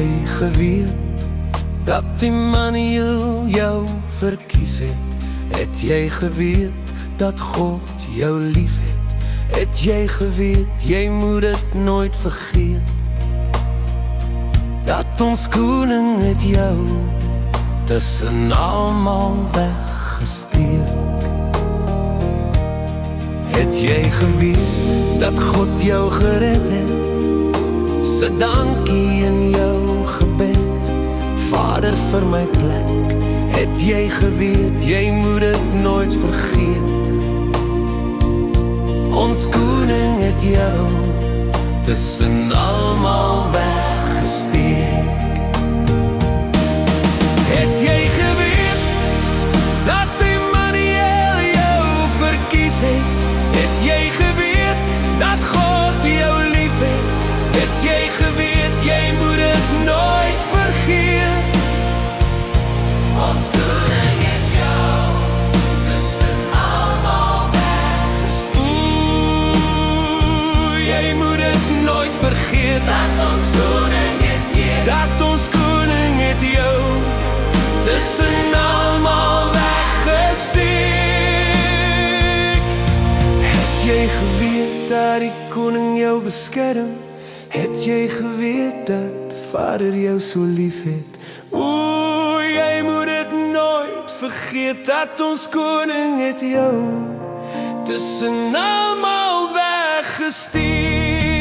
jy geweet dat Immanuel jou verkies het? Het jy geweet dat God jou lief het? Het jy geweet, jy moet dit nooit vergeet, dat ons koning het jou tussen almal weggesteek? Het jy geweet dat God jou gered het? Sê dankie in jou gebed, Vader vir my plek. Het jy geweet, jy moet dit nooit vergeet, ons koning het jou tussen almal weggesteek. Het jy geweet dat Immanuel jou verkies het? Het jy geweet dat God jou lief het? Het jy geweet, jy moet dit nooit vergeet, ons koning het jou tussen almal weggesteek. Jy moet dit nooit vergeet, dat ons koning het jou, dat ons koning het jou tussen almal weggesteek. Het jy geweet dat die koning jou beskerm? Het jy geweet dat Vader jou so lief het? Jy moet dit nooit vergeet, dat ons koning het jou tussen almal weggesteek.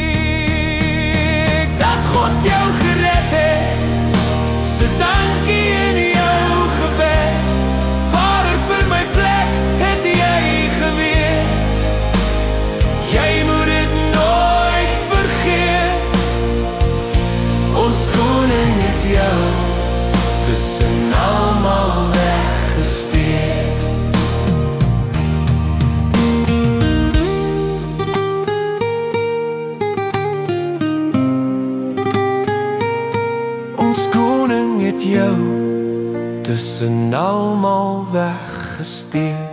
Dat God jou gered het, sê dankie in jou gebed, Vader vir my plek het jy geweet, jy moet dit nooit vergeet, ons koning het jou tussen almal weggesteek. Ons koning het jou tussen almal weggesteek.